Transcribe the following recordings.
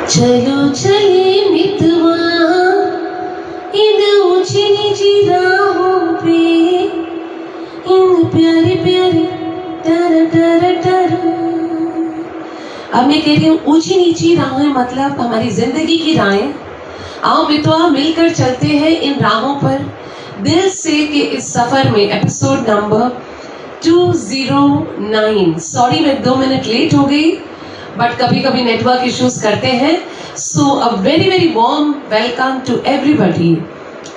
चलो चले मितवा इन ऊंची नीची राहों पे, इन प्यारे प्यारे टर टर टर। अब मैं कह रही हूँ ऊंची नीची राहें मतलब हमारी जिंदगी की राहें। आओ मितवा मिलकर चलते हैं इन राहों पर दिल से के इस सफर में। Episode number 209। सॉरी मैं 2 मिनट लेट हो गई, बट कभी कभी नेटवर्क इश्यूज करते हैं। So a very very warm welcome to everybody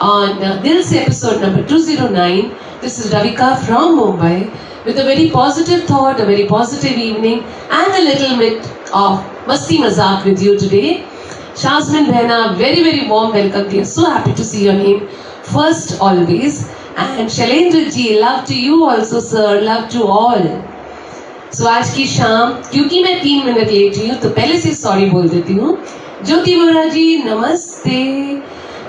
on Dil Se episode number 209. This is Ravika from Mumbai with a very positive thought, a very positive evening and a little bit of masti mazak with you today. Shazmin Bhena, very very warm welcome to you. So happy to see your name first always. And Shailendra ji, love to you also sir, love to all. So आज की शाम क्योंकि मैं 3 minute late हुई हूँ तो पहले से सॉरी बोल देती हूँ। ज्योति बोरा जी नमस्ते।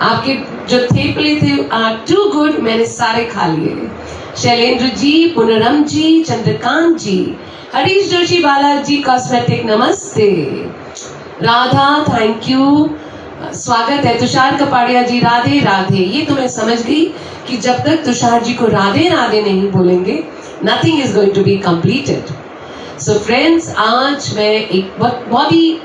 आपके जो थेपले थे आर टू गुड, मैंने सारे खा लिए। शैलेंद्र जी, पुनरम जी, चंद्रकांत जी, हरीश जोशी, बालाजी कॉस्मेटिक नमस्ते। राधा थैंक यू, स्वागत है। तुषार कपाड़िया जी राधे राधे। ये तो मैं समझ गई कि जब तक तुषार जी को राधे राधे नहीं बोलेंगे nothing is going to be completed. So friends, आज मैं एक बहुत ही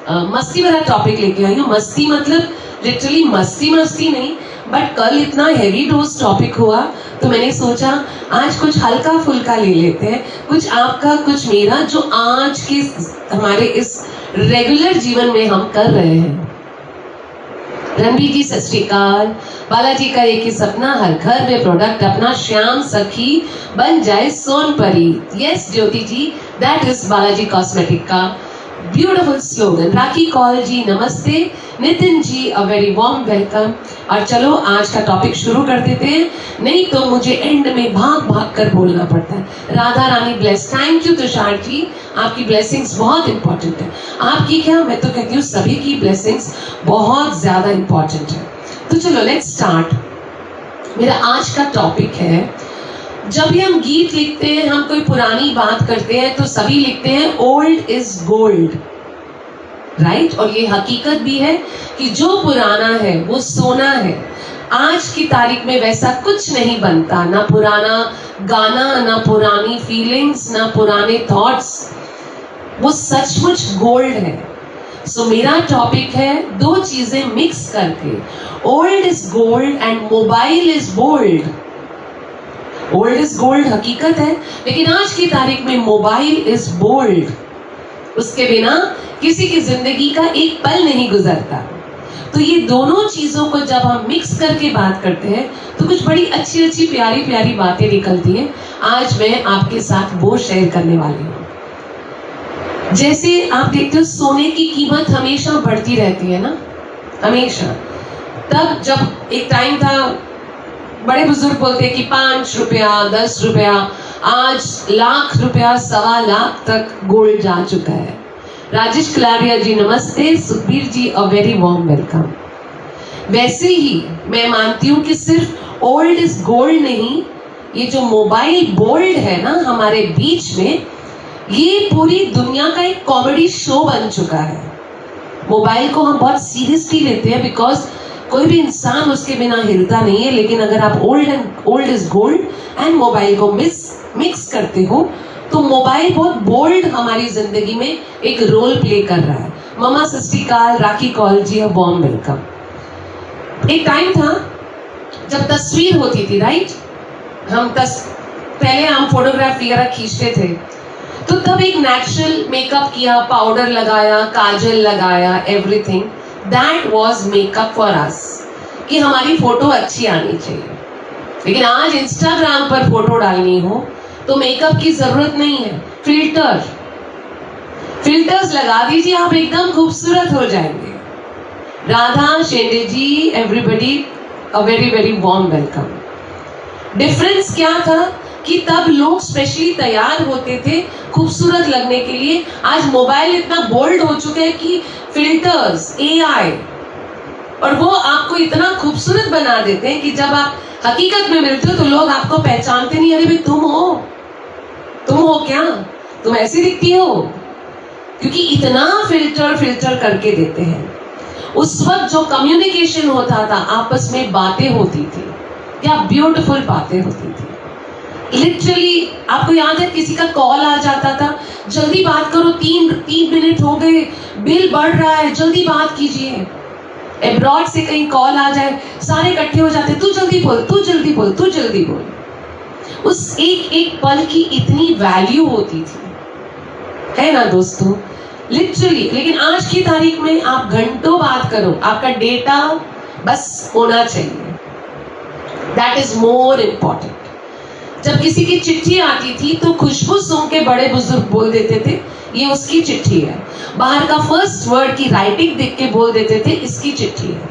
मस्ती वाला टॉपिक लेके आई हूँ। मस्ती मतलब लिटरली मस्ती मस्ती नहीं, बट कल इतना हैवी डोज टॉपिक हुआ तो मैंने सोचा आज कुछ हल्का फुल्का ले लेते हैं, कुछ आपका कुछ मेरा, जो आज के हमारे इस रेगुलर जीवन में हम कर रहे हैं। रणबीर जी सत श्री अकाल। बालाजी का एक ही सपना, हर घर में प्रोडक्ट अपना, श्याम सखी बन जाए सोनपरी। Yes Jyoti ji, that is Balaji cosmetic का ब्यूटीफुल स्लोगन। राखी कौल जी नमस्ते। Nitin ji a very warm welcome. और चलो आज का टॉपिक शुरू कर देते हैं, नहीं तो मुझे एंड में भाग भाग कर बोलना पड़ता है। Radha Rani bless, thank you Tushar जी, आपकी ब्लेसिंग्स बहुत इंपॉर्टेंट है। आपकी क्या, मैं तो कहती हूँ सभी की ब्लेसिंग्स बहुत ज्यादा इंपॉर्टेंट है। तो चलो लेट्स स्टार्ट। मेरा आज का टॉपिक है, जब भी हम गीत लिखते हैं, हम कोई पुरानी बात करते हैं तो सभी लिखते हैं ओल्ड इज गोल्ड, राइट? और ये हकीकत भी है कि जो पुराना है वो सोना है। आज की तारीख में वैसा कुछ नहीं बनता, ना पुराना गाना, ना पुरानी फीलिंग्स, ना पुराने थॉट्स, वो सचमुच गोल्ड है। सो मेरा टॉपिक है दो चीजें मिक्स करके, old is gold and mobile is bold. Old is gold हकीकत है, लेकिन आज की तारीख में मोबाइल इज बोल्ड। उसके बिना किसी की जिंदगी का एक पल नहीं गुजरता। तो ये दोनों चीजों को जब हम मिक्स करके बात करते हैं तो कुछ बड़ी अच्छी अच्छी प्यारी प्यारी बातें निकलती हैं। आज मैं आपके साथ वो शेयर करने वाली हूँ। जैसे आप देखते हो सोने की कीमत हमेशा बढ़ती रहती है ना, हमेशा। तब जब एक टाइम था, बड़े बुजुर्ग बोलते कि 5 रुपया 10 रुपया, आज लाख रुपया 1.25 लाख तक गोल्ड जा चुका है। राजेश कलारिया जी नमस्ते। Sukhbir ji a very warm welcome. वैसे ही मैं मानती हूँ कि सिर्फ ओल्ड इज गोल्ड नहीं, ये जो मोबाइल बोल्ड है ना हमारे बीच में, ये पूरी दुनिया का एक कॉमेडी शो बन चुका है। मोबाइल को हम बहुत सीरियसली लेते हैं बिकॉज कोई भी इंसान उसके बिना हिलता नहीं है। लेकिन अगर आप old is gold and mobile को मिक्स करते हो तो मोबाइल बहुत बोल्ड हमारी जिंदगी में एक रोल प्ले कर रहा है। ममा सत श्री अकाल, राखी कौल जी अ वार्म वेलकम। एक टाइम था जब तस्वीर होती थी, राइट? पहले हम फोटोग्राफ वगैरह खींचते थे तो तब एक नेचुरल मेकअप किया, पाउडर लगाया, काजल लगाया, everything that was makeup for us, कि हमारी फोटो अच्छी आनी चाहिए। लेकिन आज इंस्टाग्राम पर फोटो डालनी हो तो मेकअप की जरूरत नहीं है, फिल्टर्स लगा दीजिए, आप एकदम खूबसूरत हो जाएंगे। Radha Shende ji, everybody a very very warm welcome. Difference क्या था कि तब लोग स्पेशली तैयार होते थे खूबसूरत लगने के लिए। आज मोबाइल इतना बोल्ड हो चुका है कि फिल्टर्स, एआई, और वो आपको इतना खूबसूरत बना देते हैं कि जब आप हकीकत में मिलते हो तो लोग आपको पहचानते नहीं। अरे भाई तुम हो क्या? तुम ऐसी दिखती हो? क्योंकि इतना फिल्टर करके देते हैं। उस वक्त जो कम्युनिकेशन होता था, आपस में बातें होती थी, क्या ब्यूटीफुल बातें होती थी। लिटरली आपको याद है किसी का कॉल आ जाता था, जल्दी बात करो, 3 मिनट हो गए, बिल बढ़ रहा है, जल्दी बात कीजिए। एब्रॉड से कहीं कॉल आ जाए, सारे इकट्ठे हो जाते, तू जल्दी बोल, तू जल्दी बोल, तू जल्दी बोल। उस एक एक पल की इतनी वैल्यू होती थी, है ना दोस्तों, लिटरली। लेकिन आज की तारीख में आप घंटों बात करो, आपका डेटा बस होना चाहिए, दैट इज मोर इम्पॉर्टेंट। जब किसी की चिट्ठी आती थी तो खुशबू सूंघ के बड़े बुजुर्ग बोल देते थे ये उसकी चिट्ठी है। बाहर का फर्स्ट वर्ड की राइटिंग देख के बोल देते थे इसकी चिट्ठी है।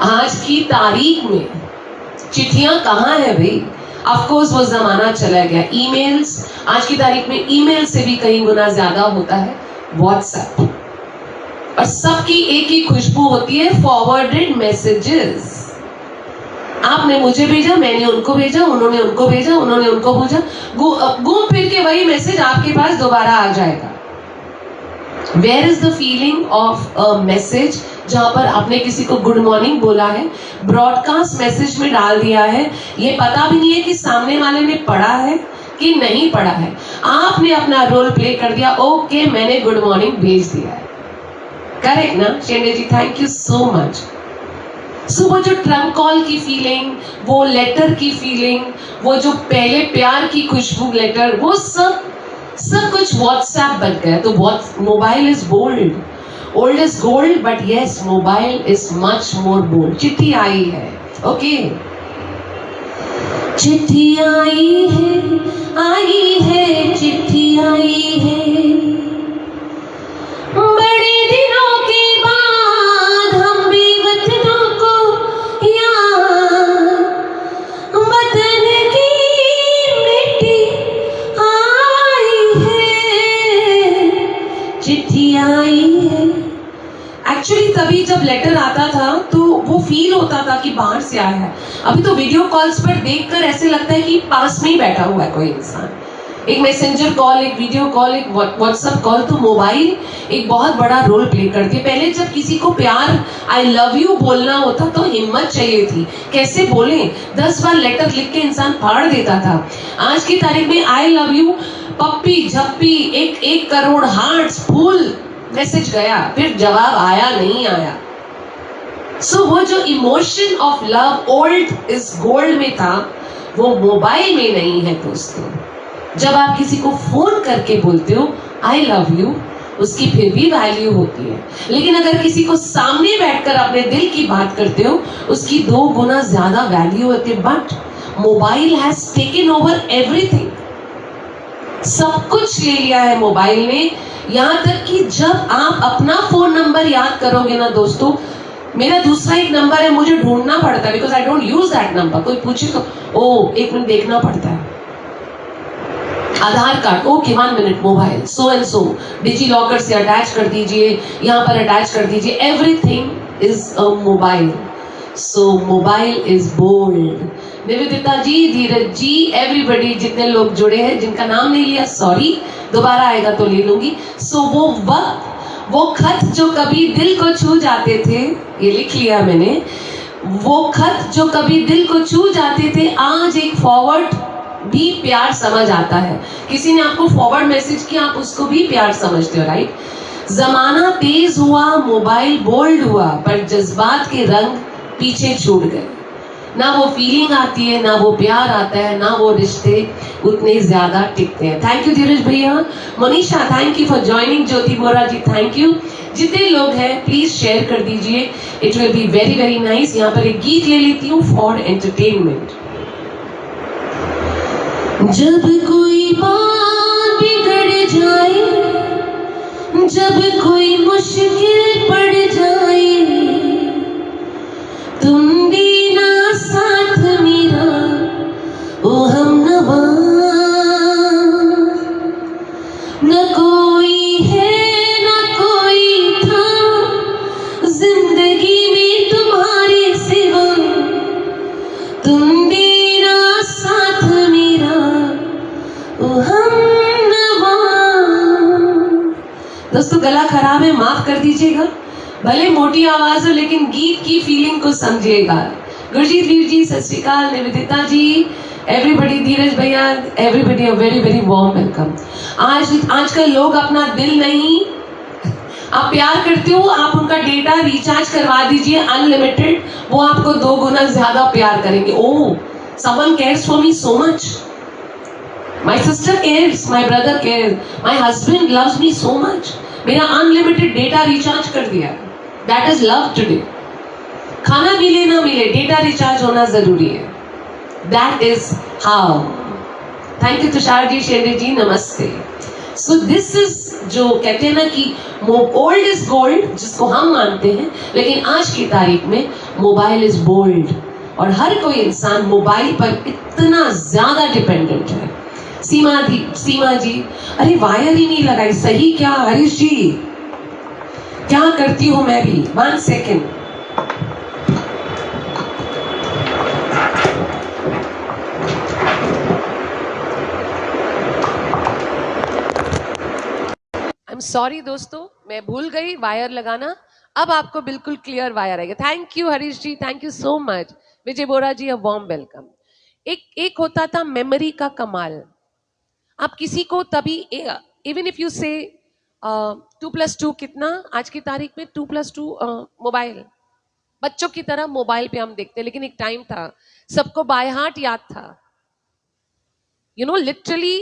आज की तारीख में चिट्ठियां कहाँ है भाई? ऑफ कोर्स वो जमाना चला गया। ईमेल्स, आज की तारीख में ईमेल से भी कई गुना ज्यादा होता है व्हाट्सएप, और सबकी एक ही खुशबू होती है, फॉरवर्डेड मैसेजेस। आपने मुझे भेजा, मैंने उनको भेजा, उन्होंने उनको भेजा, उन्होंने उनको भेजा, घूम फिर के वही मैसेज आपके पास दोबारा आ जाएगा। Where is the feeling of a message जहां पर आपने किसी को गुड मॉर्निंग बोला है, ब्रॉडकास्ट मैसेज में डाल दिया है, ये पता भी नहीं है कि सामने वाले ने पढ़ा है कि नहीं पढ़ा है, आपने अपना रोल प्ले कर दिया, ओके मैंने गुड मॉर्निंग भेज दिया है। करेक्ट ना Shende ji? Thank you so much. So वो जो ट्रंक कॉल की फीलिंग, वो लेटर की फीलिंग, वो जो पहले प्यार की खुशबू लेटर, वो सब कुछ व्हाट्सएप बन गया। तो mobile is bold, old is gold, but yes mobile is much more bold. चिट्ठी आई है, ओके चिट्ठी आई है चिट्ठी आई है, बड़े दिनों के बाद हम बेवतनों को याद, वतन की मिट्टी आई है, चिट्ठी आई है। एक्चुअली तभी जब लेटर आता था तो वो फील होता था कि बाहर से आया है। अभी तो वीडियो कॉल्स पर देखकर ऐसे लगता है कि पास में ही बैठा हुआ है कोई इंसान। एक मैसेंजर कॉल, एक वीडियो कॉल, एक व्हाट्सएप कॉल, तो मोबाइल एक बहुत बड़ा रोल प्ले करती है। पहले जब किसी को प्यार आई लव यू बोलना होता तो हिम्मत चाहिए थी, कैसे बोले, 10 बार लेटर लिख के इंसान फाड़ देता था। आज की तारीख में आई लव यू, पप्पी झप्पी, 1 करोड़ हार्ट्स, फूल, मैसेज गया, फिर जवाब आया नहीं आया। सो वो जो emotion of love old is gold में था, वो मोबाइल में नहीं है दोस्तों। जब आप किसी को फोन करके बोलते हो आई लव यू, उसकी फिर भी वैल्यू होती है, लेकिन अगर किसी को सामने बैठकर अपने दिल की बात करते हो, उसकी 2 गुना ज्यादा वैल्यू होती है। But mobile has taken over everything, सब कुछ ले लिया है मोबाइल ने। यहां तक कि जब आप अपना फोन नंबर याद करोगे ना दोस्तों, मेरा दूसरा एक नंबर है, मुझे ढूंढना पड़ता है, because I don't use that number. कोई पूछे तो ओ 1 मिनट देखना पड़ता है, Aadhaar card, okay 1 minute, mobile so and so, DigiLocker से अटैच कर दीजिए, यहाँ पर अटैच कर दीजिए, everything is a mobile. So mobile is bold. Nivedita ji, Dheeraj ji, everybody, जितने लोग जुड़े हैं, जिनका नाम नहीं लिया सॉरी, दोबारा आएगा तो ले लूंगी। सो वो वक्त, वो खत जो कभी दिल को छू जाते थे, ये लिख लिया मैंने, वो खत जो कभी दिल को छू जाते थे, आज एक फॉरवर्ड भी प्यार समझ आता है। किसी ने आपको फॉरवर्ड मैसेज किया, आप उसको भी प्यार समझते हो, राइट? जमाना तेज हुआ, मोबाइल बोल्ड हुआ, पर जज्बात के रंग पीछे छूट गए। ना वो फीलिंग आती है, ना वो प्यार आता है, ना वो रिश्ते उतने ज्यादा टिकते हैं। थैंक यू धीरज भैया। Manisha, thank you for joining. Jyoti Bora ji, thank you. जितने लोग हैं प्लीज शेयर कर दीजिए, it will be very very nice. यहाँ पर एक गीत ले लेती हूँ फॉर एंटरटेनमेंट। जब कोई बात बिगड़ जाए, जब कोई मुश्किल पड़ जाए, तुम देना साथ मेरा ओ हमनवा, न कोई है न कोई था जिंदगी में तुम्हारे सिवा, तुम देना साथ मेरा ओ हमनवा। माफ कर दीजिएगा, भले मोटी आवाज हो लेकिन गीत की फीलिंग को समझिएगा। गुरजीत वीर जी, सत श्री अकाल। निवेदिता जी, एवरीबडी, धीरज भैया, everybody a very very warm welcome. आजकल लोग अपना दिल नहीं, आप प्यार करते हो, आप उनका डेटा रिचार्ज करवा दीजिए अनलिमिटेड, वो आपको 2 गुना ज्यादा प्यार करेंगे। Oh, someone cares for me so much, my sister cares, my brother cares, my husband loves me so much, मेरा अनलिमिटेड डेटा रिचार्ज कर दिया। That is love today. खाना मिले ना मिले, डेटा रिचार्ज होना जरूरी है। That is how. Thank you Tushar ji, Shende ji, नमस्ते। सो दिस इज, जो कहते हैं ना कि ओल्ड इज गोल्ड, जिसको हम मानते हैं, लेकिन आज की तारीख में मोबाइल इज बोल्ड, और हर कोई इंसान मोबाइल पर इतना ज्यादा डिपेंडेंट है। सीमा जी, अरे वायर ही नहीं लगाई, सही क्या हरीश जी? क्या करती हूं मैं भी, 1 सेकेंड। आई एम सॉरी दोस्तों, मैं भूल गई वायर लगाना। अब आपको बिल्कुल क्लियर वायर आएगा। Thank you Harish ji, thank you so much. Vijay Bora ji, a warm welcome. एक होता था मेमोरी का कमाल। आप किसी को तभी, इवन इफ यू से 2+2 कितना, आज की तारीख में 2+2 मोबाइल। बच्चों की तरह मोबाइल पे हम देखते, लेकिन एक टाइम था सबको बाय हार्ट याद था। यू नो, लिटरली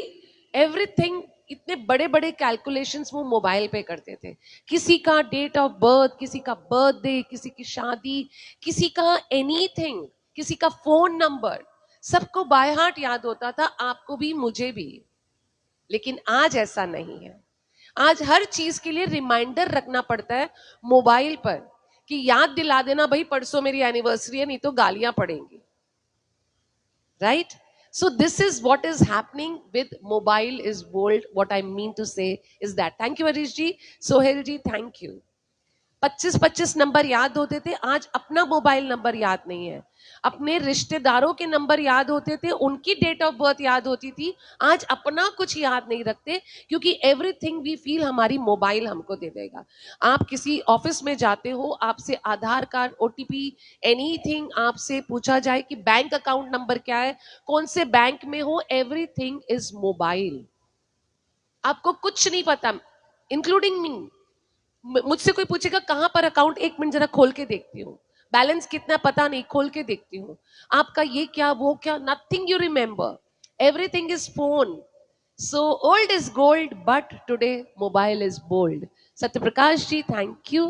एवरीथिंग, इतने बड़े बड़े कैलकुलेशंस वो मोबाइल पे करते थे। किसी का डेट ऑफ बर्थ, किसी का बर्थडे, किसी की शादी, किसी का एनीथिंग, किसी का फोन नंबर, सबको बाय हार्ट याद होता था, आपको भी मुझे भी। लेकिन आज ऐसा नहीं है। आज हर चीज के लिए रिमाइंडर रखना पड़ता है मोबाइल पर, कि याद दिला देना भाई परसों मेरी एनिवर्सरी है, नहीं तो गालियां पड़ेंगी। Right? So this is what is happening with mobile is bold. What I mean to say is that. Thank you Harish ji, Sohail ji, thank you. 25-25 number याद होते थे, आज अपना मोबाइल नंबर याद नहीं है। अपने रिश्तेदारों के नंबर याद होते थे, उनकी डेट ऑफ बर्थ याद होती थी, आज अपना कुछ याद नहीं रखते, क्योंकि एवरीथिंग वी फील हमारी मोबाइल हमको दे देगा। आप किसी ऑफिस में जाते हो, आपसे आधार कार्ड, ओटीपी, एनीथिंग आपसे पूछा जाए कि बैंक अकाउंट नंबर क्या है, कौन से बैंक में हो, एवरीथिंग इज मोबाइल। आपको कुछ नहीं पता, इंक्लूडिंग मी। मुझसे कोई पूछेगा कहां पर अकाउंट, 1 मिनट जरा खोल के देखती हूँ, बैलेंस कितना पता नहीं, खोल के देखती हूँ, आपका ये क्या वो क्या, nothing you remember, everything is phone. So old is gold, but today mobile is bold. Satyaprakash ji, thank you.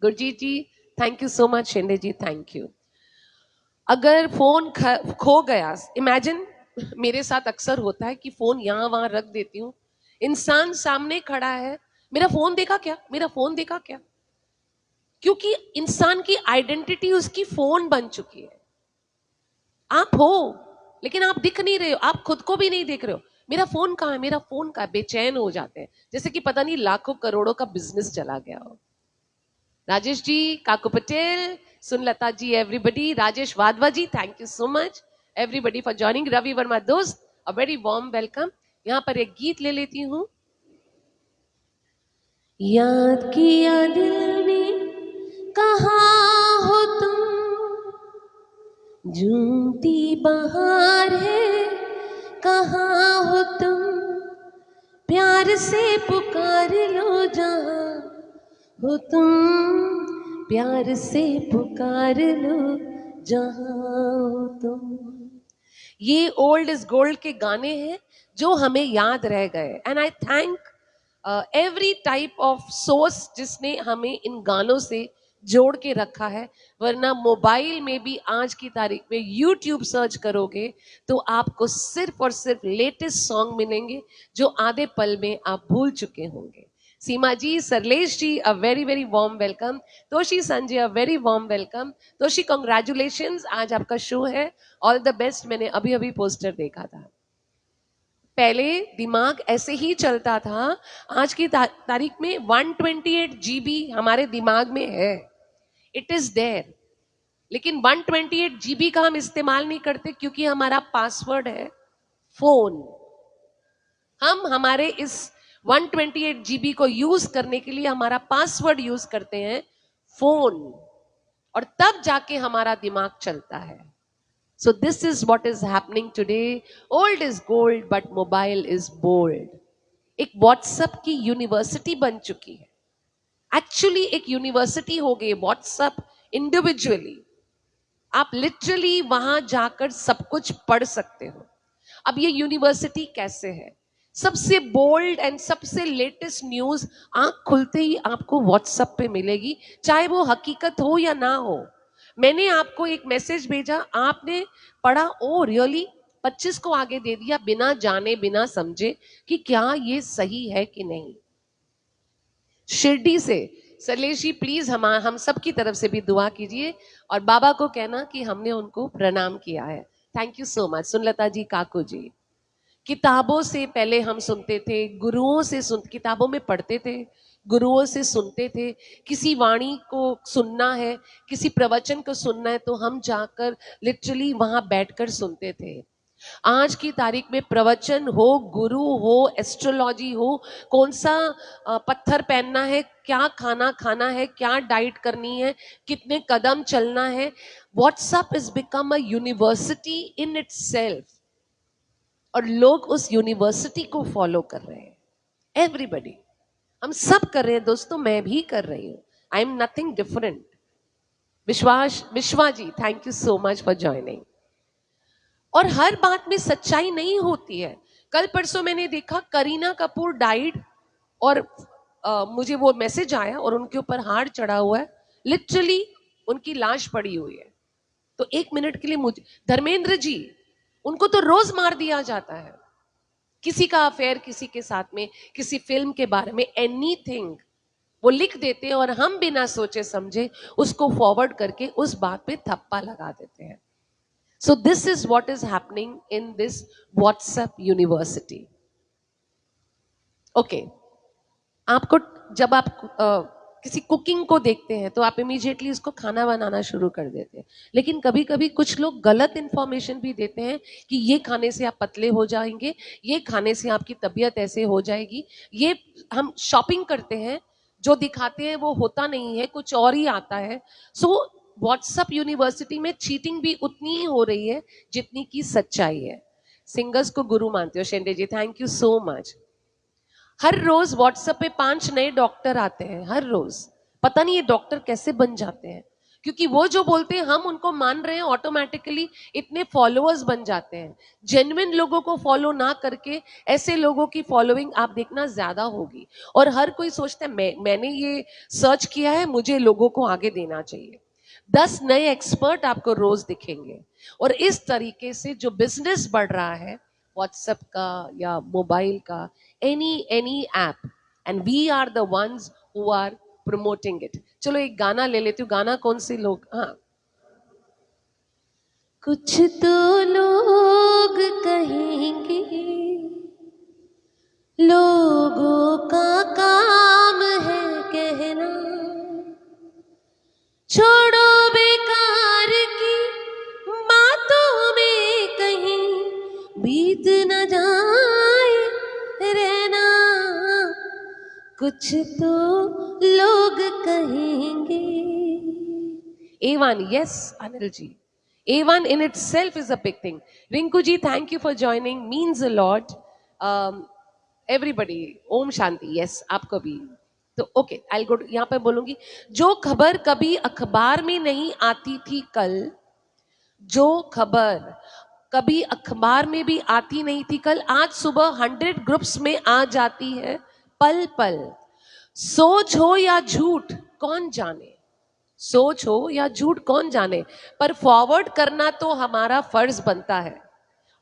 Gurjeet ji, thank you so much. Shinde ji, thank you. अगर फोन खो गया, इमेजिन, मेरे साथ अक्सर होता है कि फोन यहां वहां रख देती हूँ, इंसान सामने खड़ा है, मेरा फोन देखा क्या, मेरा फोन देखा क्या? क्योंकि इंसान की आइडेंटिटी उसकी फोन बन चुकी है। आप हो लेकिन आप दिख नहीं रहे हो, आप खुद को भी नहीं देख रहे हो, मेरा फोन कहाँ है, मेरा फोन कहाँ है, बेचैन हो जाते हैं, जैसे कि पता नहीं लाखों करोड़ों का बिजनेस चला गया हो। Rajesh ji, Kaku Patel, Sunlata ji, everybody, Rajesh Wadhwa ji, thank you so much everybody for joining. Ravi Verma दोस्त, अ वेरी वार्म वेलकम। यहाँ पर एक गीत ले लेती हूँ। याद किया दिल ने, कहाँ हो तुम, झूमती बहार है, कहाँ हो तुम, प्यार से पुकार लो जहाँ हो तुम, प्यार से पुकार लो जहाँ हो तुम। ये ओल्ड इज गोल्ड के गाने हैं जो हमें याद रह गए, and I thank every type of source जिसने हमें इन गानों से जोड़ के रखा है। वरना मोबाइल में भी आज की तारीख में यूट्यूब सर्च करोगे तो आपको सिर्फ और सिर्फ लेटेस्ट सॉन्ग मिलेंगे जो आधे पल में आप भूल चुके होंगे। Seema ji, Sarlesh ji, a very very warm welcome. Toshi Sanjay, a very warm welcome. Toshi, congratulations, आज आपका शो है, ऑल द बेस्ट। मैंने अभी अभी पोस्टर देखा था। पहले दिमाग ऐसे ही चलता था, आज की तारीख में 128 GB हमारे दिमाग में है, इट इज देयर, लेकिन 128 GB का हम इस्तेमाल नहीं करते क्योंकि हमारा पासवर्ड है फोन। हम हमारे इस 128 GB को यूज करने के लिए हमारा पासवर्ड यूज करते हैं फोन, और तब जाके हमारा दिमाग चलता है. So this is what is happening today. Old is gold but mobile is bold. एक व्हाट्सएप की यूनिवर्सिटी बन चुकी है. एक्चुअली एक यूनिवर्सिटी हो गई व्हाट्सएप इंडिविजुअली. आप लिटरली वहां जाकर सब कुछ पढ़ सकते हो. अब ये यूनिवर्सिटी कैसे है? सबसे बोल्ड एंड सबसे लेटेस्ट न्यूज आंख खुलते ही आपको व्हाट्सएप पे मिलेगी, चाहे वो हकीकत हो या ना हो. मैंने आपको एक मैसेज भेजा, आपने पढ़ा, ओ रियली, 25 को आगे दे दिया बिना जाने बिना समझे कि क्या ये सही है कि नहीं. शिरडी से सलेशी, प्लीज हम सब की तरफ से भी दुआ कीजिए और बाबा को कहना कि हमने उनको प्रणाम किया है. Thank you so much. Sunlata ji, Kaku ji. किताबों से पहले हम सुनते थे, गुरुओं से किताबों में पढ़ते थे, गुरुओं से सुनते थे. किसी वाणी को सुनना है, किसी प्रवचन को सुनना है तो हम जाकर लिटरली वहां बैठकर सुनते थे. आज की तारीख में प्रवचन हो, गुरु हो, एस्ट्रोलॉजी हो, कौन सा पत्थर पहनना है, क्या खाना खाना है, क्या डाइट करनी है, कितने कदम चलना है, WhatsApp is become a university in itself. और लोग उस यूनिवर्सिटी को फॉलो कर रहे हैं. एवरीबडी, हम सब कर रहे हैं दोस्तों, मैं भी कर रही हूं. I am nothing different. Vishwa ji, thank you so much for joining. और हर बात में सच्चाई नहीं होती है. कल परसों मैंने देखा करीना कपूर डाइड और मुझे वो मैसेज आया और उनके ऊपर हार चढ़ा हुआ है, लिटरली उनकी लाश पड़ी हुई है. तो एक मिनट के लिए मुझे, धर्मेंद्र जी, उनको तो रोज मार दिया जाता है. किसी का अफेयर किसी के साथ में, किसी फिल्म के बारे में, एनीथिंग वो लिख देते हैं और हम बिना सोचे समझे उसको फॉरवर्ड करके उस बात पे थप्पा लगा देते हैं. So this is what is happening in this WhatsApp university. Okay. आपको जब आप किसी कुकिंग को देखते हैं तो आप इमीडिएटली उसको खाना बनाना शुरू कर देते हैं. लेकिन कभी कभी कुछ लोग गलत इंफॉर्मेशन भी देते हैं कि ये खाने से आप पतले हो जाएंगे, ये खाने से आपकी तबीयत ऐसे हो जाएगी. ये हम शॉपिंग करते हैं, जो दिखाते हैं वो होता नहीं है, कुछ और ही आता है. सो व्हाट्सएप यूनिवर्सिटी में चीटिंग भी उतनी ही हो रही है जितनी की सच्चाई है. सिंगर्स को गुरु मानते हो Shende ji, thank you so much. हर रोज व्हाट्सएप पे 5 नए डॉक्टर आते हैं, हर रोज. पता नहीं ये डॉक्टर कैसे बन जाते हैं, क्योंकि वो जो बोलते हैं हम उनको मान रहे हैं, ऑटोमेटिकली इतने फॉलोअर्स बन जाते हैं. जेन्युइन लोगों को फॉलो ना करके ऐसे लोगों की फॉलोइंग आप देखना ज्यादा होगी. और हर कोई सोचता है मैंने ये सर्च किया है, मुझे लोगों को आगे देना चाहिए. 10 नए एक्सपर्ट आपको रोज दिखेंगे. और इस तरीके से जो बिजनेस बढ़ रहा है व्हाट्सएप का या मोबाइल का, any app, and we are the ones who are promoting it. चलो एक गाना ले लेती हूँ. गाना कौन से लोग, हाँ, कुछ तो लोग कहेंगे लोगों का काम है कहना, छोड़ो बेकार की बातों में कहीं बीत न जाए रहना, कुछ तो लोग कहेंगे. A1, yes, Anil ji. A1 in itself is a big thing. Rinku ji, thank you for joining. Means a lot. Everybody, Om Shanti. Yes, आपको भी. तो ओके, आई गो. यहां पे बोलूंगी, जो खबर कभी अखबार में नहीं आती थी कल, जो खबर कभी अखबार में भी आती नहीं थी कल, आज सुबह 100 ग्रुप्स में आ जाती है पल पल. सोच हो या झूठ कौन जाने, सोच हो या झूठ कौन जाने, पर फॉरवर्ड करना तो हमारा फर्ज बनता है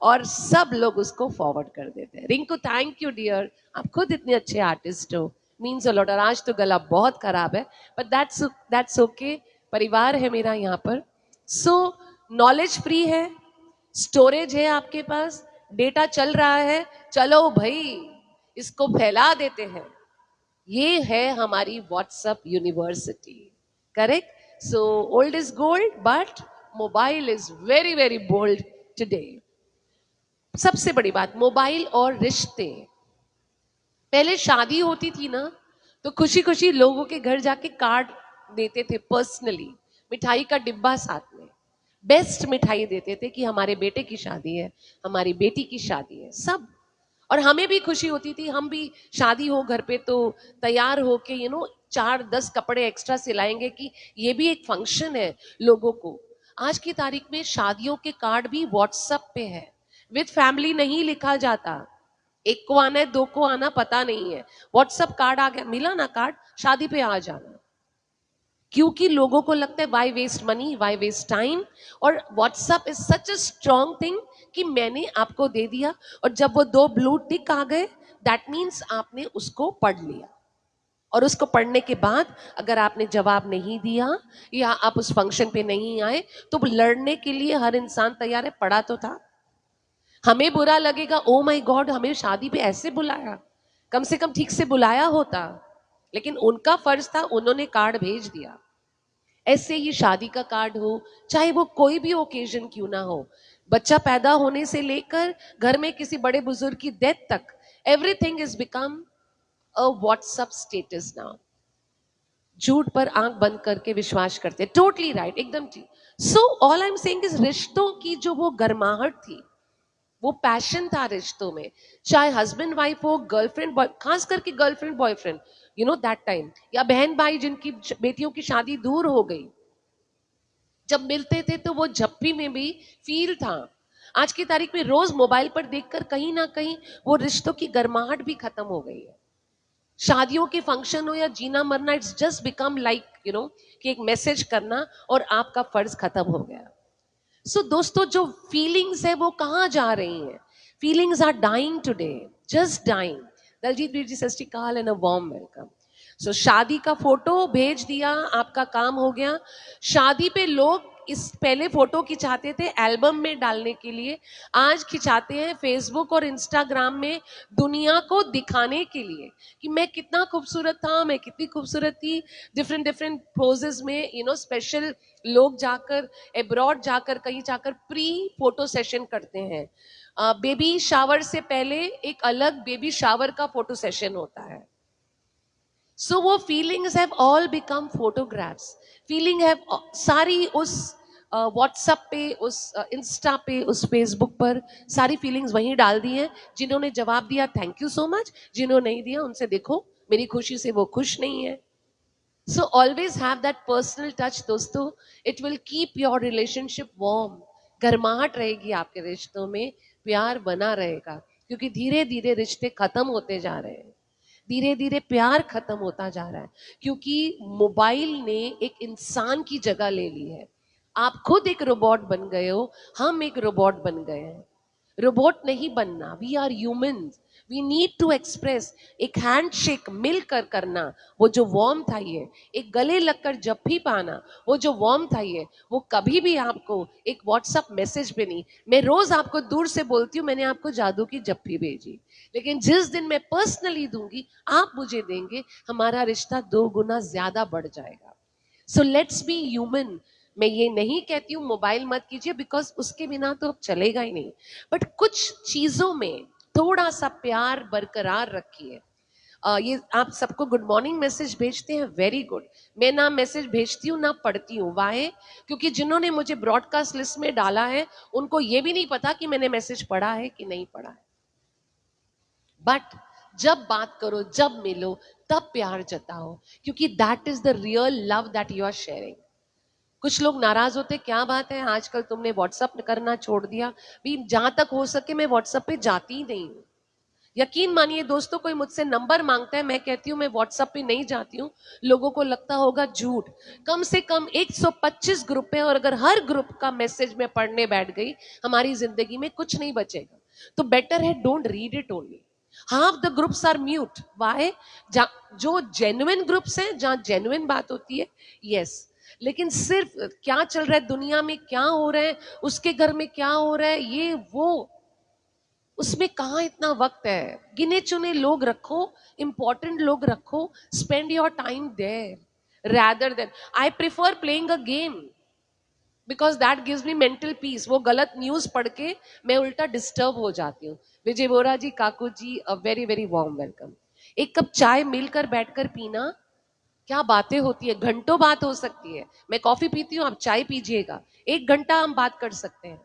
और सब लोग उसको फॉरवर्ड कर देते हैं. रिंकू, थैंक यू डियर, आप खुद इतने अच्छे आर्टिस्ट हो. Means a lot. और आज तो गला बहुत खराब है, बट दैट्स ओके. परिवार है मेरा यहाँ पर. सो नॉलेज फ्री है, स्टोरेज है आपके पास, डेटा चल रहा है, चलो भाई इसको फैला देते हैं. ये है हमारी WhatsApp university. Correct. So old is gold but mobile is very very bold today. सबसे बड़ी बात, मोबाइल और रिश्ते. पहले शादी होती थी ना, तो खुशी खुशी लोगों के घर जाके कार्ड देते थे पर्सनली, मिठाई का डिब्बा साथ में, बेस्ट मिठाई देते थे कि हमारे बेटे की शादी है, हमारी बेटी की शादी है, सब। और हमें भी खुशी होती थी, हम भी शादी हो घर पे तो तैयार हो के 4-10 कपड़े एक्स्ट्रा सिलाएंगे कि ये भी एक फंक्शन है लोगों को। आज की तारीख में शादियों के कार्ड भी व्हाट्सएप पे है, विद फैमिली नहीं लिखा जाता। एक को आना है, दो को आना पता नहीं है, व्हाट्सएप कार्ड आ गया, मिला ना कार्ड, शादी पे आ जाना। क्योंकि लोगों को लगता है why waste money, why waste time. और WhatsApp is such a strong thing कि मैंने आपको दे दिया, और जब वो 2 ब्लू टिक आ गए, दैट मीन्स आपने उसको पढ़ लिया। और उसको पढ़ने के बाद अगर आपने जवाब नहीं दिया या आप उस फंक्शन पे नहीं आए, तो लड़ने के लिए हर इंसान तैयार है, पढ़ा तो था। हमें बुरा लगेगा, ओ माय गॉड हमें शादी पे ऐसे बुलाया, कम से कम ठीक से बुलाया होता। लेकिन उनका फर्ज था, उन्होंने कार्ड भेज दिया। ऐसे ही शादी का कार्ड हो, चाहे वो कोई भी ओकेजन क्यों ना हो, बच्चा पैदा होने से लेकर घर में किसी बड़े बुजुर्ग की डेथ तक, everything is become a WhatsApp status now. झूठ पर आंख बंद करके विश्वास करते, टोटली राइट, एकदम ठीक। So all I am saying is, रिश्तों की जो वो गर्माहट थी, वो पैशन था रिश्तों में, चाहे हस्बैंड वाइफ हो, गर्लफ्रेंड बॉय, खास करके गर्लफ्रेंड बॉयफ्रेंड, दैट टाइम, या बहन भाई जिनकी बेटियों की शादी दूर हो गई, जब मिलते थे तो वो झप्पी में भी फील था। आज की तारीख में रोज मोबाइल पर देखकर कहीं ना कहीं वो रिश्तों की गर्माहट भी खत्म हो गई है। शादियों के फंक्शन हो या जीना मरना, इट्स जस्ट बिकम लाइक कि एक मैसेज करना और आपका फर्ज खत्म हो गया। सो दोस्तों, जो फीलिंग्स है वो कहाँ जा रही हैं? Feelings are dying today, just dying. Daljeet Veer ji सत श्री अकाल and a warm welcome. So शादी का फोटो भेज दिया, आपका काम हो गया। शादी पे लोग इस पहले फोटो खिंचाते थे एल्बम में डालने के लिए, आज खिंचाते हैं फेसबुक और इंस्टाग्राम में दुनिया को दिखाने के लिए कि मैं कितना खूबसूरत था, मैं कितनी खूबसूरत थी। डिफरेंट डिफरेंट पोजेस में स्पेशल लोग जाकर, एब्रॉड जाकर, कहीं जाकर प्री फोटो सेशन करते हैं। बेबी शावर से पहले एक अलग बेबी शावर का फोटो सेशन होता है। सो वो feelings have all become photographs. Feeling है सारी उस व्हाट्सएप पे, उस इंस्टा पे, उस फेसबुक पर सारी फीलिंग्स वहीं डाल दी हैं। जिन्होंने जवाब दिया थैंक यू सो मच, जिन्होंने नहीं दिया उनसे देखो मेरी खुशी से वो खुश नहीं है। So always have that personal touch दोस्तों, it will keep your relationship warm. गर्माहट रहेगी आपके रिश्तों में, प्यार बना रहेगा, क्योंकि धीरे धीरे रिश्ते खत्म होते जा रहे हैं, धीरे धीरे प्यार खत्म होता जा रहा है, क्योंकि मोबाइल ने एक इंसान की जगह ले ली है। आप खुद एक रोबोट बन गए हो, हम एक रोबोट बन गए हैं। रोबोट नहीं बनना, we are human, we need to express. एक हैंडशेक मिलकर करना, वो जो वार्म था ये, एक गले लगकर जप्पी पाना, वो जो वार्म था ये, वो कभी भी आपको एक व्हाट्सएप मैसेज पे नहीं। मैं रोज आपको दूर से बोलती हूँ मैंने आपको जादू की जप्पी भेजी, लेकिन जिस दिन मैं पर्सनली दूंगी, आप मुझे देंगे, हमारा रिश्ता 2 गुना ज्यादा बढ़ जाएगा। सो लेट्स बी ह्यूमन। मैं ये नहीं कहती हूँ मोबाइल मत कीजिए, बिकॉज उसके बिना तो अब चलेगा ही नहीं, बट कुछ चीजों में थोड़ा सा प्यार बरकरार रखिए। ये आप सबको गुड मॉर्निंग मैसेज भेजते हैं, वेरी गुड। मैं ना मैसेज भेजती हूँ ना पढ़ती हूँ, वाई? क्योंकि जिन्होंने मुझे ब्रॉडकास्ट लिस्ट में डाला है उनको ये भी नहीं पता कि मैंने मैसेज पढ़ा है कि नहीं पढ़ा है। बट जब बात करो, जब मिलो, तब प्यार जताओ, क्योंकि that is the real love that you are sharing. कुछ लोग नाराज होते, क्या बात है आजकल तुमने व्हाट्सअप करना छोड़ दिया? भी जहां तक हो सके मैं व्हाट्सएप पे जाती ही नहीं हूँ। यकीन मानिए दोस्तों, कोई मुझसे नंबर मांगता है, मैं कहती हूँ मैं व्हाट्सएप पे नहीं जाती हूँ। लोगों को लगता होगा झूठ। कम से कम 125 ग्रुप है, और अगर हर ग्रुप का मैसेज में पढ़ने बैठ गई, हमारी जिंदगी में कुछ नहीं बचेगा। तो बेटर है don't read it only. Half the groups are mute, why? जो जेन्युइन ग्रुप्स हैं, जहां जेन्युइन बात होती है, यस। लेकिन सिर्फ क्या चल रहा है दुनिया में, क्या हो रहा है उसके घर में, क्या हो रहा है ये वो, उसमें कहाँ इतना वक्त है? गिने चुने लोग रखो, इंपॉर्टेंट लोग रखो, spend your time there rather than. I prefer playing a game, because that gives me mental peace. वो गलत न्यूज पढ़ के मैं उल्टा डिस्टर्ब हो जाती हूँ। Vijay Bora ji, Kaku ji, a very very warm welcome. एक कप चाय मिलकर बैठकर पीना, क्या बातें होती है, घंटों बात हो सकती है। मैं कॉफी पीती हूँ, आप चाय पीजिएगा, 1 घंटा हम बात कर सकते हैं।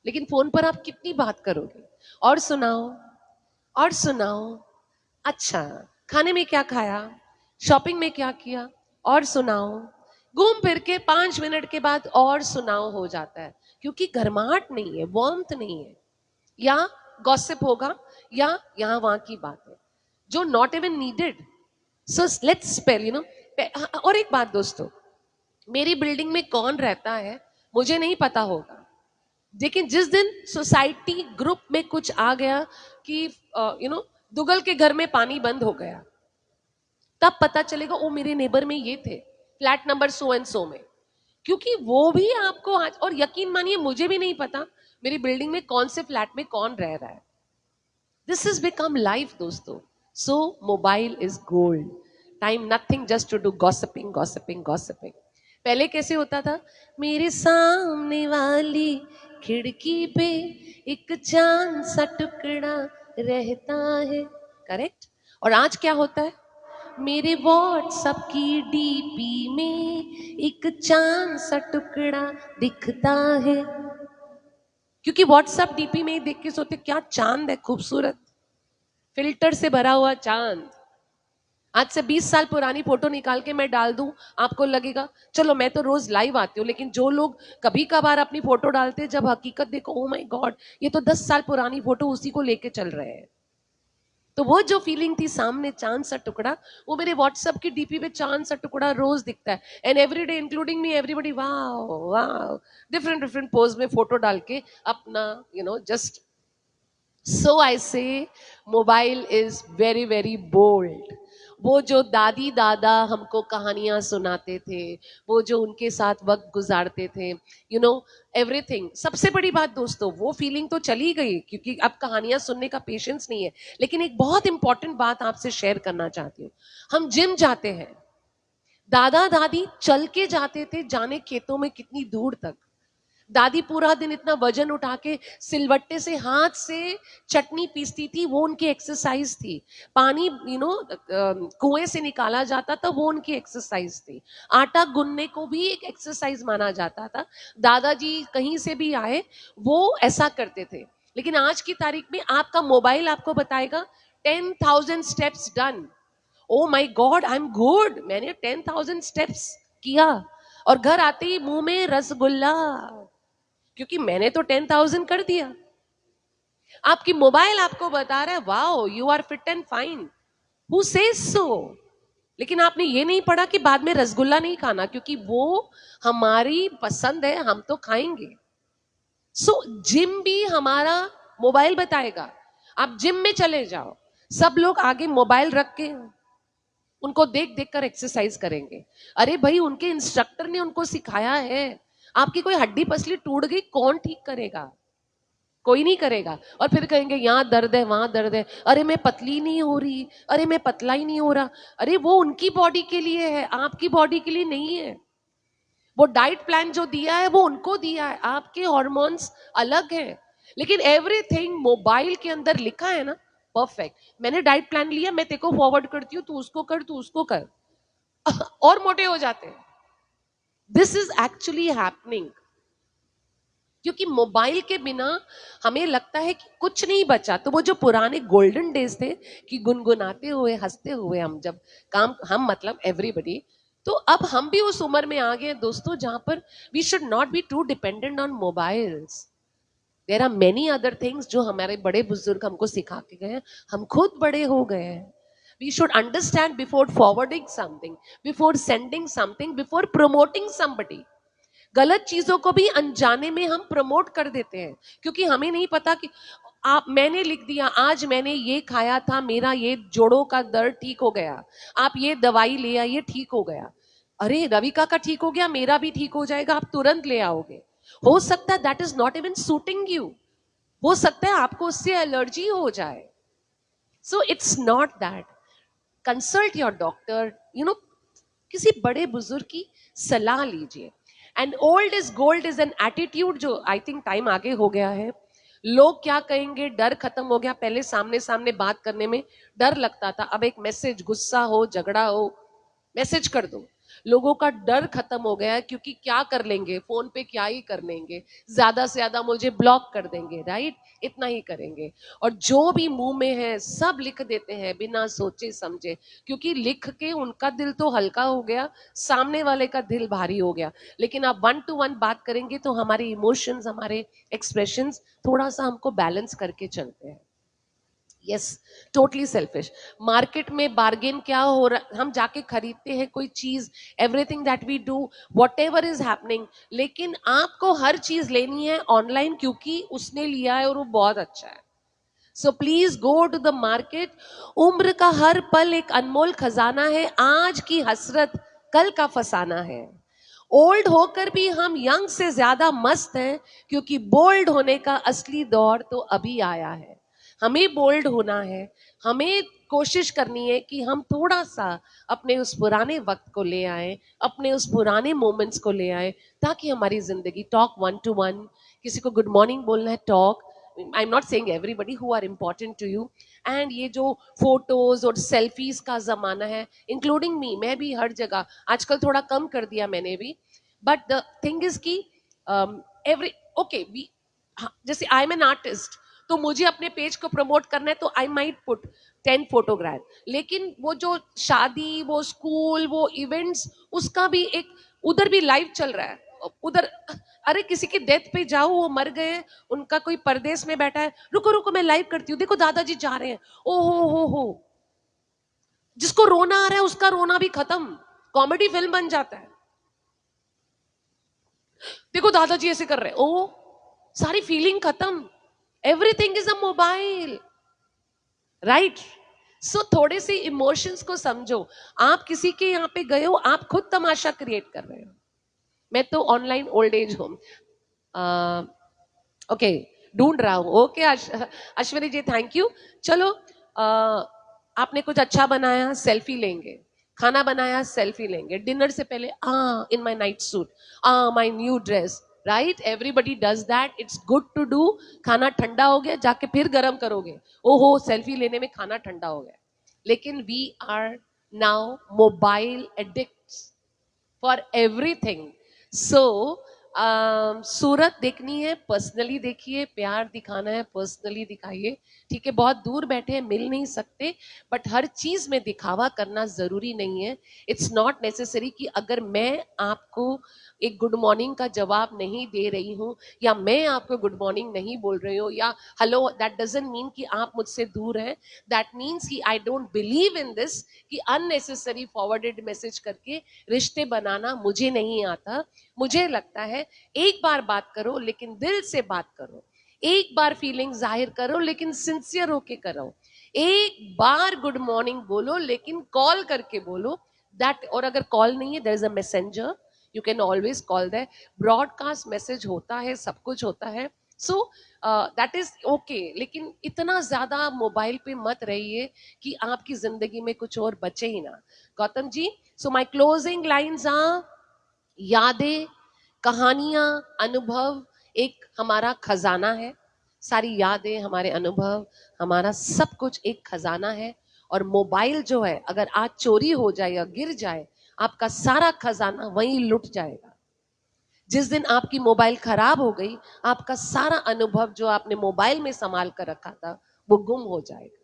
लेकिन फोन पर आप कितनी बात करोगे? और सुनाओ, और सुनाओ, अच्छा खाने में क्या खाया, शॉपिंग में क्या किया, और सुनाओ। घूम फिर के 5 मिनट के बाद और सुनाओ हो जाता है, क्योंकि गर्माहट नहीं है, वार्मथ नहीं है। या गॉसिप होगा, या यहाँ वहां की बात है जो not even needed. So let's spell, और एक बात दोस्तों, मेरी बिल्डिंग में कौन रहता है मुझे नहीं पता होगा, लेकिन जिस दिन सोसाइटी ग्रुप में कुछ आ गया कि दुगल के घर में पानी बंद हो गया, तब पता चलेगा ओ मेरे नेबर में ये थे, फ्लैट नंबर सो एंड सो में। क्योंकि वो भी आपको आज, और यकीन मानिए मुझे भी नहीं पता मेरी बिल्डिंग में कौन से फ्लैट में कौन रह रहा है। दिस इज बिकम लाइफ दोस्तों। So mobile is gold, time nothing just to do gossiping gossiping gossiping. पहले कैसे होता था, मेरे सामने वाली खिड़की पे एक चांद सा टुकड़ा रहता है, करेक्ट। और आज क्या होता है, मेरे व्हाट्सएप की डीपी में एक चांद सा टुकड़ा दिखता है। क्योंकि व्हाट्सएप डीपी में ही देख के सोते क्या चांद है खूबसूरत, फिल्टर से भरा हुआ चांद। आज से 20 साल पुरानी फोटो निकाल के मैं डाल दूं, आपको लगेगा चलो मैं तो रोज लाइव आती हूँ, लेकिन जो लोग कभी कभार अपनी फोटो डालते हैं, जब हकीकत देखो ओ माय गॉड ये तो 10 साल पुरानी फोटो, उसी को लेके चल रहे हैं। तो वो जो फीलिंग थी सामने चांद सा टुकड़ा, वो मेरे व्हाट्सएप की डीपी पे चांद सा टुकड़ा रोज दिखता है। And every day including me everybody wow wow, different different pose में फोटो डाल के अपना just. So I say mobile is very very bold. वो जो दादी दादा हमको कहानियां सुनाते थे, वो जो उनके साथ वक्त गुजारते थे, एवरीथिंग। सबसे बड़ी बात दोस्तों, वो फीलिंग तो चली गई क्योंकि अब कहानियां सुनने का पेशेंस नहीं है। लेकिन एक बहुत इंपॉर्टेंट बात आपसे शेयर करना चाहती हूँ। हम जिम जाते हैं, दादा दादी चल के जाते थे, जाने खेतों में कितनी दूर तक। दादी पूरा दिन इतना वजन उठा के सिलवट्टे से हाथ से चटनी पीसती थी, वो उनकी एक्सरसाइज थी। पानी कुएं से निकाला जाता था, वो उनकी एक्सरसाइज थी। आटा गुनने को भी एक एक्सरसाइज माना जाता था। दादाजी कहीं से भी आए वो ऐसा करते थे। लेकिन आज की तारीख में आपका मोबाइल आपको बताएगा 10,000 steps done. Oh my god, I am good, मैंने 10,000 स्टेप्स किया, और घर आते ही मुंह में रसगुल्ला, क्योंकि मैंने तो 10,000 कर दिया। आपकी मोबाइल आपको बता रहा है wow you are fit and fine, who says so. लेकिन आपने ये नहीं पढ़ा कि बाद में रसगुल्ला नहीं खाना, क्योंकि वो हमारी पसंद है, हम तो खाएंगे। सो जिम भी हमारा मोबाइल बताएगा। आप जिम में चले जाओ, सब लोग आगे मोबाइल रख के उनको देख देख कर एक्सरसाइज करेंगे। अरे भाई, उनके इंस्ट्रक्टर ने उनको सिखाया है। आपकी कोई हड्डी पसली टूट गई, कौन ठीक करेगा? कोई नहीं करेगा। और फिर कहेंगे यहाँ दर्द है, वहां दर्द है, अरे मैं पतली नहीं हो रही, अरे मैं पतला ही नहीं हो रहा। अरे वो उनकी बॉडी के लिए है, आपकी बॉडी के लिए नहीं है। वो डाइट प्लान जो दिया है वो उनको दिया है, आपके हॉर्मोन्स अलग है। लेकिन एवरीथिंग मोबाइल के अंदर लिखा है ना, परफेक्ट। मैंने डाइट प्लान लिया, मैं तेरे को फॉरवर्ड करती हूँ, तू उसको कर, तू उसको कर। और मोटे हो जाते हैं। दिस इज एक्चुअली हैपनिंग, क्योंकि मोबाइल के बिना हमें लगता है कि कुछ नहीं बचा। तो वो जो पुराने गोल्डन डेज थे कि गुनगुनाते हुए हंसते हुए हम जब हम मतलब एवरीबडी, तो अब हम भी उस उम्र में आ गए दोस्तों जहां पर we should not be too dependent on mobiles. There are many other things जो हमारे बड़े बुजुर्ग हमको सिखा के गए हैं, हम खुद बड़े हो गए हैं। We should understand before forwarding something, before sending something, before promoting somebody. गलत चीजों को भी अनजाने में हम प्रमोट कर देते हैं, क्योंकि हमें नहीं पता कि मैंने लिख दिया आज मैंने ये खाया था, मेरा ये जोड़ों का दर्द ठीक हो गया, आप ये दवाई ले आइए ठीक हो गया। अरे रविका का ठीक हो गया, मेरा भी ठीक हो जाएगा, आप तुरंत ले आओगे। हो सकता है that is not even suiting you, हो सकता है आपको उससे एलर्जी हो जाए। So it's not that. Consult your doctor, किसी बड़े बुजुर्ग की सलाह लीजिए। And old is gold is an attitude, जो आई थिंक टाइम आगे हो गया है। लोग क्या कहेंगे, डर खत्म हो गया। पहले सामने सामने बात करने में डर लगता था, अब एक मैसेज, गुस्सा हो झगड़ा हो, मैसेज कर दो। लोगों का डर खत्म हो गया है, क्योंकि क्या कर लेंगे फोन पे, क्या ही कर लेंगे, ज्यादा से ज्यादा मुझे ब्लॉक कर देंगे, राइट, इतना ही करेंगे। और जो भी मुंह में है सब लिख देते हैं बिना सोचे समझे, क्योंकि लिख के उनका दिल तो हल्का हो गया, सामने वाले का दिल भारी हो गया। लेकिन आप 1 to 1 बात करेंगे तो हमारे इमोशंस, हमारे एक्सप्रेशंस थोड़ा सा हमको बैलेंस करके चलते हैं। Yes, totally selfish. मार्केट में बार्गेन क्या हो रहा, हम जाके खरीदते हैं कोई चीज, everything that we do, whatever is happening, लेकिन आपको हर चीज लेनी है ऑनलाइन क्योंकि उसने लिया है और वो बहुत अच्छा है। So please go to the market. उम्र का हर पल एक अनमोल खजाना है, आज की हसरत कल का फसाना है। ओल्ड होकर भी हम यंग से ज्यादा मस्त हैं, क्योंकि बोल्ड होने का असली दौर तो अभी आया है। हमें बोल्ड होना है, हमें कोशिश करनी है कि हम थोड़ा सा अपने उस पुराने वक्त को ले आए, अपने उस पुराने मोमेंट्स को ले आए, ताकि हमारी जिंदगी, टॉक 1 to 1, किसी को गुड मॉर्निंग बोलना है, talk, I am not saying everybody who are important to you. And ये जो फोटोज और सेल्फीज का जमाना है, इंक्लूडिंग मी, मैं भी हर जगह आजकल थोड़ा कम कर दिया मैंने भी, बट द थिंग इज की एवरी ओके वी, जैसे आई एम एन आर्टिस्ट, तो मुझे अपने पेज को प्रमोट करना है तो आई माइट पुट 10 फोटोग्राफ, लेकिन वो जो शादी, वो स्कूल, वो इवेंट्स, उसका भी एक उधर भी लाइव चल रहा है उधर। अरे किसी की डेथ पे जाओ, वो मर गए, उनका कोई परदेश में बैठा है, रुको रुको मैं लाइव करती हूँ, देखो दादाजी जा रहे हैं, ओ हो। जिसको रोना आ रहा है उसका रोना भी खत्म, कॉमेडी फिल्म बन जाता है। देखो दादाजी ऐसे कर रहे हैं, ओ, सारी फीलिंग खत्म। Everything is a mobile, right. So थोड़े से इमोशंस को समझो। आप किसी के यहाँ पे गए हो, आप खुद तमाशा क्रिएट कर रहे हो। मैं तो online old age home, okay, ढूंढ रहा हूँ। Okay Ashwini ji, thank you. चलो, आपने कुछ अच्छा बनाया, सेल्फी लेंगे, खाना बनाया, सेल्फी लेंगे, डिनर से पहले in my night suit, my new dress, right, everybody does that, it's good to do. खाना ठंडा हो गया, जाके फिर गर्म करोगे, ओहो सेल्फी लेने में खाना ठंडा हो गया। लेकिन we are now mobile addicts for everything. So सूरत देखनी है, पर्सनली देखिए, प्यार दिखाना है, पर्सनली दिखाइए। ठीक है, बहुत दूर बैठे हैं, मिल नहीं सकते, बट हर चीज में दिखावा करना जरूरी नहीं है। इट्स नॉट नेसेसरी कि अगर मैं आपको एक गुड मॉर्निंग का जवाब नहीं दे रही हूँ, या मैं आपको गुड मॉर्निंग नहीं बोल रही हूँ, या हेलो, दैट डजंट मीन कि आप मुझसे दूर हैं। दैट मीन्स कि I don't believe in this, कि अननेसेसरी फॉरवर्डेड मैसेज करके रिश्ते बनाना मुझे नहीं आता। मुझे लगता है एक बार बात करो, लेकिन दिल से बात करो। एक बार फीलिंग जाहिर करो, लेकिन सिंसियर होके करो। एक बार गुड मॉर्निंग बोलो, लेकिन कॉल करके बोलो। दैट, और अगर कॉल नहीं है, there is a messenger, you can always call that. Broadcast message होता है, सब कुछ होता है। सो दैट इज ओके, लेकिन इतना ज्यादा मोबाइल पे मत रहिए कि आपकी जिंदगी में कुछ और बचे ही ना। गौतम जी, सो माई क्लोजिंग लाइन्स आर, यादें, कहानियां, अनुभव एक हमारा खजाना है। सारी यादें, हमारे अनुभव, हमारा सब कुछ एक खजाना है। और मोबाइल जो है, अगर आज चोरी हो जाए या गिर जाए, आपका सारा खजाना वहीं लुट जाएगा। जिस दिन आपकी मोबाइल खराब हो गई, आपका सारा अनुभव जो आपने मोबाइल में संभाल कर रखा था, वो गुम हो जाएगा।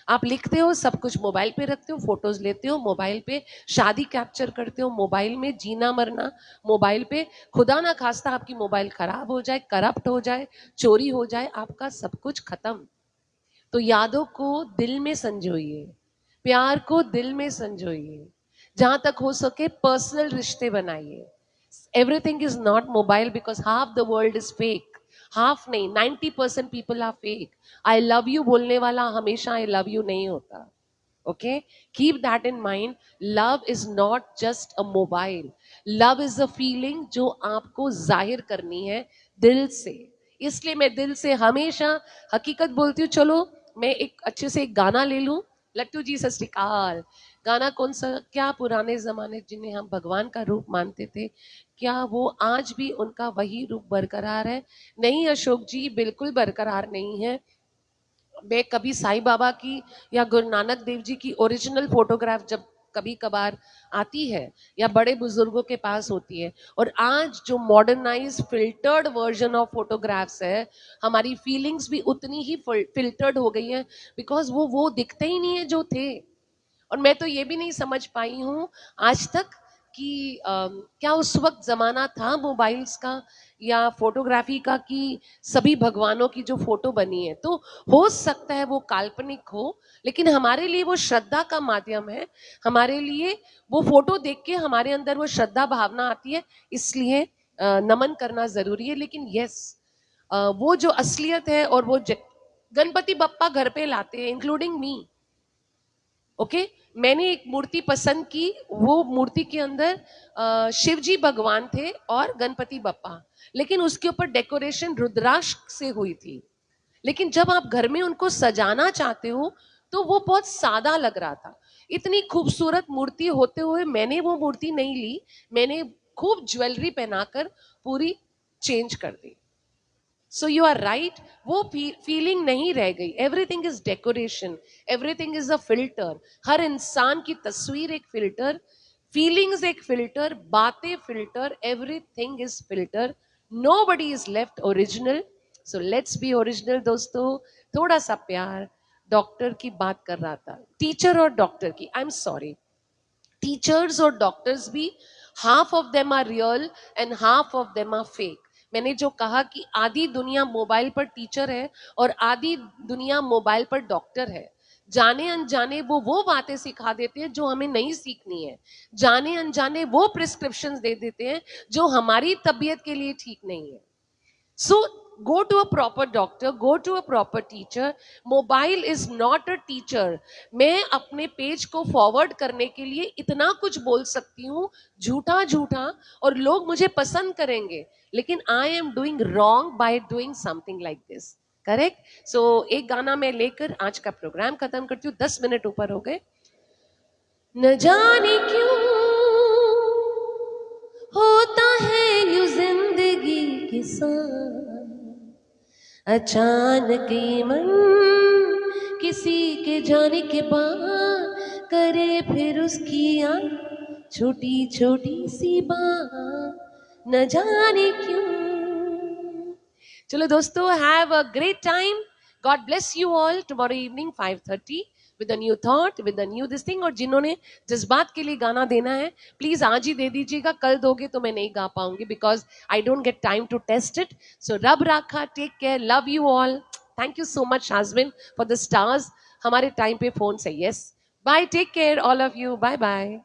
आप लिखते हो, सब कुछ मोबाइल पे रखते हो, फोटोज लेते हो मोबाइल पे, शादी कैप्चर करते हो मोबाइल में, जीना मरना मोबाइल पे। खुदा ना खास्ता आपकी मोबाइल खराब हो जाए, करप्ट हो जाए, चोरी हो जाए, आपका सब कुछ खत्म। तो यादों को दिल में संजोइए, प्यार को दिल में संजोइए, जहां तक हो सके पर्सनल रिश्ते बनाइए। Everything is not mobile, because half the world is fake. Half नहीं, 90% people are fake. I love you बोलने वाला हमेशा आई लव यू नहीं होता। Okay, keep that in mind. Love is not just a mobile, love is a feeling जो आपको जाहिर करनी है दिल से। इसलिए मैं दिल से हमेशा हकीकत बोलती हूँ। चलो, मैं एक अच्छे से एक गाना ले लूं। लट्टू जी सत श्री अकाल। गाना कौन सा? क्या पुराने जमाने जिन्हें हम भगवान का रूप मानते थे, क्या वो आज भी उनका वही रूप बरकरार है? नहीं अशोक जी, बिल्कुल बरकरार नहीं है। मैं कभी साईं बाबा की या गुरु नानक देव जी की ओरिजिनल फोटोग्राफ जब कभी कभार आती है या बड़े बुजुर्गों के पास होती है, और आज जो modernise filtered version of photographs है, हमारी फीलिंग्स भी उतनी ही फिल्टर्ड हो गई है, बिकॉज वो दिखते ही नहीं है जो थे। और मैं तो ये भी नहीं समझ पाई हूँ आज तक कि क्या उस वक्त जमाना था मोबाइल्स का या फोटोग्राफी का कि सभी भगवानों की जो फोटो बनी है, तो हो सकता है वो काल्पनिक हो, लेकिन हमारे लिए वो श्रद्धा का माध्यम है। हमारे लिए वो फोटो देख के हमारे अंदर वो श्रद्धा भावना आती है, इसलिए नमन करना जरूरी है। लेकिन यस, वो जो असलियत है, और वो गणपति बप्पा घर पे लाते हैं, इंक्लूडिंग मी। ओके, मैंने एक मूर्ति पसंद की, वो मूर्ति के अंदर शिव जी भगवान थे और गणपति बप्पा, लेकिन उसके ऊपर डेकोरेशन रुद्राक्ष से हुई थी। लेकिन जब आप घर में उनको सजाना चाहते हो तो वो बहुत सादा लग रहा था। इतनी खूबसूरत मूर्ति होते हुए मैंने वो मूर्ति नहीं ली, मैंने खूब ज्वेलरी पहनाकर पूरी चेंज कर दी। सो यू आर राइट, वो फीलिंग नहीं रह गई। Everything is decoration, everything is a filter. हर इंसान की तस्वीर एक फिल्टर, फीलिंग्स एक फिल्टर, बातें filter, everything is filter. Nobody is left original. So let's be original दोस्तों। थोड़ा सा प्यार। डॉक्टर की बात कर रहा था, टीचर और डॉक्टर की। आई एम सॉरी, टीचर्स और डॉक्टर्स भी, half of them are real and half of them are fake. मैंने जो कहा कि आधी दुनिया मोबाइल पर टीचर है और आधी दुनिया मोबाइल पर डॉक्टर है। जाने अनजाने वो बातें सिखा देते हैं जो हमें नहीं सीखनी है। जाने अनजाने वो प्रिस्क्रिप्शंस दे देते हैं जो हमारी तबीयत के लिए ठीक नहीं है। So go to a proper doctor, go to a proper teacher. Mobile is not a teacher. मैं अपने पेज को फॉरवर्ड करने के लिए इतना कुछ बोल सकती हूँ, झूठा झूठा, और लोग मुझे पसंद करेंगे, लेकिन I am doing wrong by doing something like this. Correct? So एक गाना मैं लेकर आज का प्रोग्राम खत्म करती हूँ। 10 मिनट ऊपर हो गए। न जाने क्यों होता है यूं जिंदगी के साथ, अचानक ये मन किसी के जाने के बाद करे फिर उसकी छोटी छोटी सी बात, न जाने क्यों। चलो दोस्तों, have a great time. God bless you all. Tomorrow evening 5:30 with a new thought, with a new this thing. और जिन्होंने जज्बात के लिए गाना देना है, प्लीज आज ही दे दीजिएगा। कल दोगे तो मैं नहीं गा पाऊंगी, because I don't get time to test it. So रब राखा, take care, love you all. Thank you so much हाजबिन फॉर द स्टार्स। हमारे टाइम पे फोन से। Yes, bye, take care all of you, bye bye.